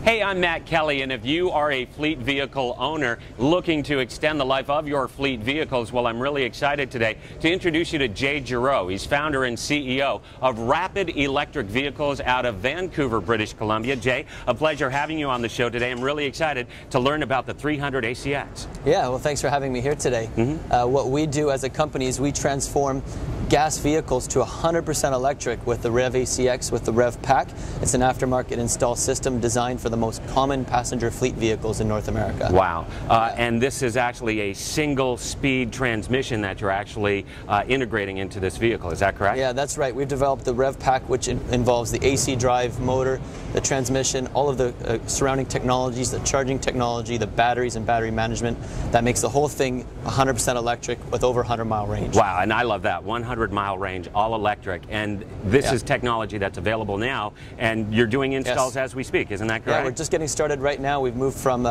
Hey, I'm Matt Kelly, and if you are a fleet vehicle owner looking to extend the life of your fleet vehicles, well, I'm really excited today to introduce you to Jay Giroux. He's founder and CEO of Rapid Electric Vehicles out of Vancouver, British Columbia. Jay, a pleasure having you on the show today. I'm really excited to learn about the 300 ACX. Yeah, well, thanks for having me here today. What we do as a company is we transform gas vehicles to 100% electric with the REV ACX, with the REV Pack. It's an aftermarket install system designed for the most common passenger fleet vehicles in North America. Wow. And this is actually a single speed transmission that you're actually integrating into this vehicle. Is that correct? Yeah, that's right. We've developed the REV Pack, which involves the AC drive motor, the transmission, all of the surrounding technologies, the charging technology, the batteries and battery management. That makes the whole thing 100% electric with over 100-mile range. Wow, and I love that. 100-mile range, all electric. And this is technology that's available now, and you're doing installs as we speak. Isn't that correct? Yeah, we're just getting started right now. We've moved from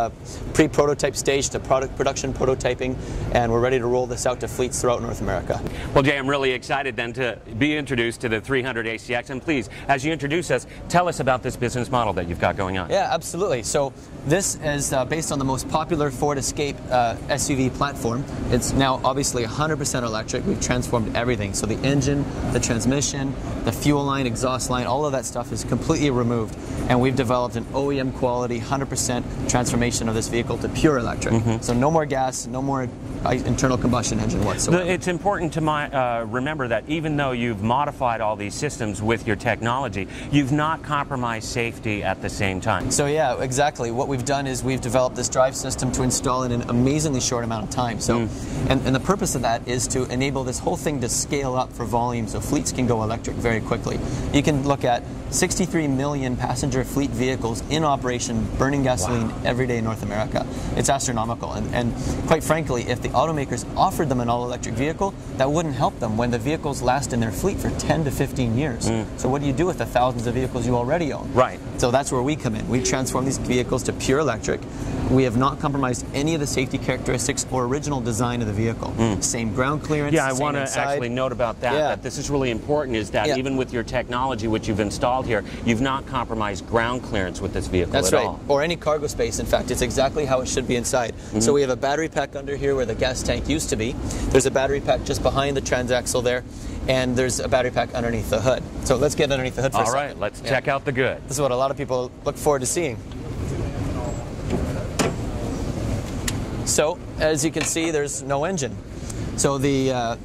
pre-prototype stage to production prototyping, and we're ready to roll this out to fleets throughout North America. Well, Jay, I'm really excited then to be introduced to the 300 ACX. And please, as you introduce us, tell us about this business model that you've got going on. Yeah, absolutely. So this is based on the most popular Ford Escape SUV platform. It's now obviously 100% electric. We've transformed everything. So the engine, the transmission, the fuel line, exhaust line, all of that stuff is completely removed. And we've developed an OEM quality 100% transformation of this vehicle to pure electric. So no more gas, no more internal combustion engine whatsoever. It's important to remember that even though you've modified all these systems with your technology, you've not compromised safety at the same time. So yeah, exactly. What we've done is we've developed this drive system to install in an amazingly short amount of time. So, and the purpose of that is to enable this whole thing to scale up for volume so fleets can go electric very quickly. You can look at 63 million passenger fleet vehicles in operation burning gasoline every day in North America. It's astronomical, and quite frankly, if the automakers offered them an all-electric vehicle, that wouldn't help them when the vehicles last in their fleet for 10 to 15 years. So what do you do with the thousands of vehicles you already own? Right. So that's where we come in. We transform these vehicles to pure electric. We have not compromised any of the safety characteristics or original design of the vehicle. Same ground clearance. Yeah, I want to actually note about that, that this is really important, is that even with your technology which you've installed here, you've not compromised ground clearance with this vehicle at all. Or any cargo space. In fact, it's exactly how it should be inside. So we have a battery pack under here where the gas tank used to be. There's a battery pack just behind the transaxle there, and there's a battery pack underneath the hood. So let's get underneath the hood for a second. All right, let's check out the good. This is what a lot of people look forward to seeing. So, as you can see, there's no engine. So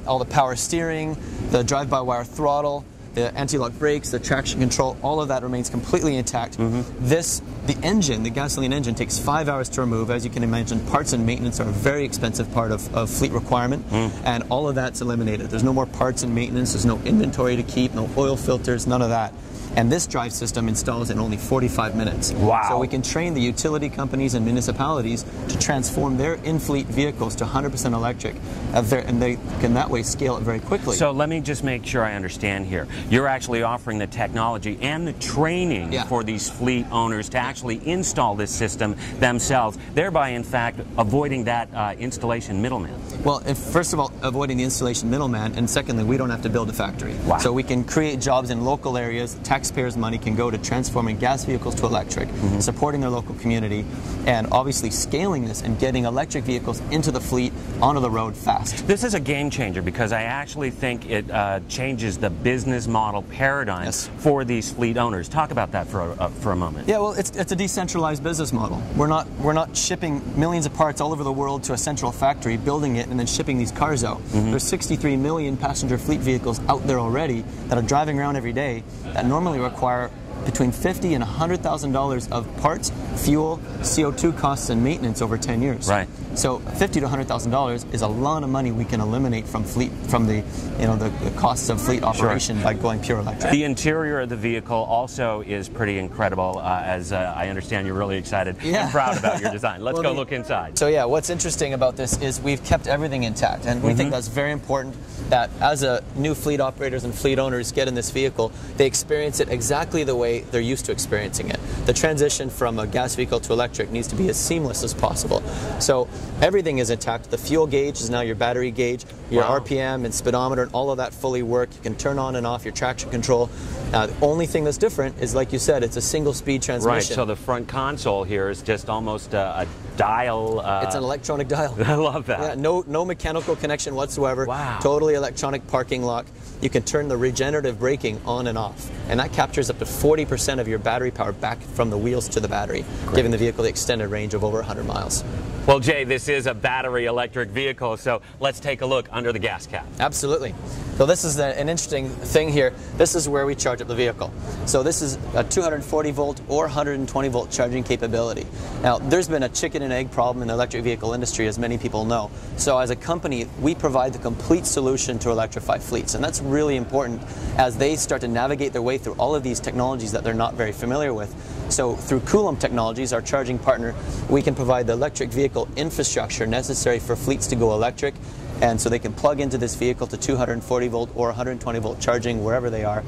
all the power steering, the drive-by-wire throttle, the anti-lock brakes, the traction control, all of that remains completely intact. The engine, the gasoline engine, takes 5 hours to remove. As you can imagine, parts and maintenance are a very expensive part of fleet requirement, and all of that's eliminated. There's no more parts and maintenance, there's no inventory to keep, no oil filters, none of that. And this drive system installs in only 45 minutes. Wow. So we can train the utility companies and municipalities to transform their in-fleet vehicles to 100% electric, and they can that way scale it very quickly. So let me just make sure I understand here. You're actually offering the technology and the training for these fleet owners to actually install this system themselves, thereby, in fact, avoiding that installation middleman. Well, first of all, avoiding the installation middleman, and secondly, we don't have to build a factory. So we can create jobs in local areas. Taxpayers' money can go to transforming gas vehicles to electric, supporting their local community, and obviously scaling this and getting electric vehicles into the fleet, onto the road fast. This is a game changer because I actually think it changes the business model paradigm for these fleet owners. Talk about that for a moment. Yeah, well, it's a decentralized business model. We're not shipping millions of parts all over the world to a central factory, building it, and then shipping these cars out. There's 63 million passenger fleet vehicles out there already that are driving around every day that normally require between $50,000 and $100,000 of parts, fuel, CO2 costs, and maintenance over 10 years. Right. So $50,000 to $100,000 is a lot of money we can eliminate from the costs of fleet operation by going pure electric. The interior of the vehicle also is pretty incredible, as I understand you're really excited and proud about your design. Let's go look inside. So yeah, what's interesting about this is we've kept everything intact, and we think that's very important, that as new fleet operators and fleet owners get in this vehicle, they experience it exactly the way they're used to experiencing it. The transition from a gas vehicle to electric needs to be as seamless as possible. So everything is intact. The fuel gauge is now your battery gauge, your RPM and speedometer, and all of that fully work. You can turn on and off your traction control. The only thing that's different is, like you said, it's a single-speed transmission. Right, so the front console here is just almost a dial. It's an electronic dial. I love that. Yeah, no mechanical connection whatsoever. Wow. Totally electronic parking lock. You can turn the regenerative braking on and off, and that captures up to 40% of your battery power back from the wheels to the battery, giving the vehicle the extended range of over 100 miles. Well, Jay, this is a battery electric vehicle, so let's take a look under the gas cap. Absolutely. So this is an interesting thing here. This is where we charge up the vehicle. So this is a 240 volt or 120 volt charging capability. Now, there's been a chicken and egg problem in the electric vehicle industry, as many people know. So as a company, we provide the complete solution to electrify fleets, and that's really important as they start to navigate their way through all of these technologies that they're not very familiar with. So through Coulomb Technologies, our charging partner, we can provide the electric vehicle infrastructure necessary for fleets to go electric, and so they can plug into this vehicle to 240 volt or 120 volt charging wherever they are,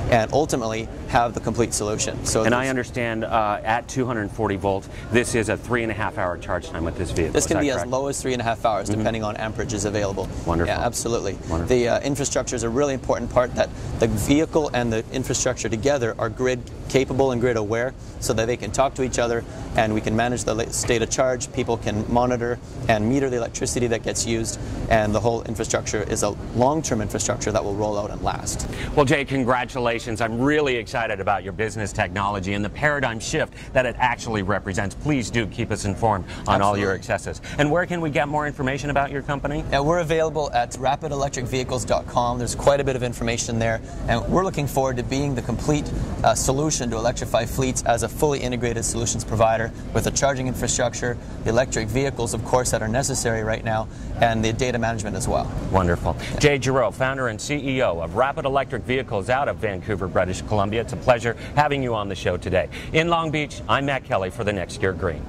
and ultimately have the complete solution. So, and I understand at 240 volt, this is a 3.5-hour charge time with this vehicle. This can be as low as 3.5 hours, depending on amperages available. Wonderful. Yeah, absolutely. Wonderful. The infrastructure is a really important part, that the vehicle and the infrastructure together are grid capable and grid aware, so that they can talk to each other, and we can manage the state of charge. People can monitor and meter the electricity that gets used, and the whole infrastructure is a long-term infrastructure that will roll out and last. Well, Jay, congratulations. I'm really excited about your business technology and the paradigm shift that it actually represents. Please do keep us informed on all your successes. And where can we get more information about your company? We're available at rapidelectricvehicles.com. There's quite a bit of information there, and we're looking forward to being the complete solution to electrify fleets as a fully integrated solutions provider with the charging infrastructure, the electric vehicles, of course, that are necessary right now, and the data management as well. Wonderful. Jay Giroux, founder and CEO of Rapid Electric Vehicles out of Vancouver, British Columbia. It's a pleasure having you on the show today. In Long Beach, I'm Matt Kelly for the Next Year Green.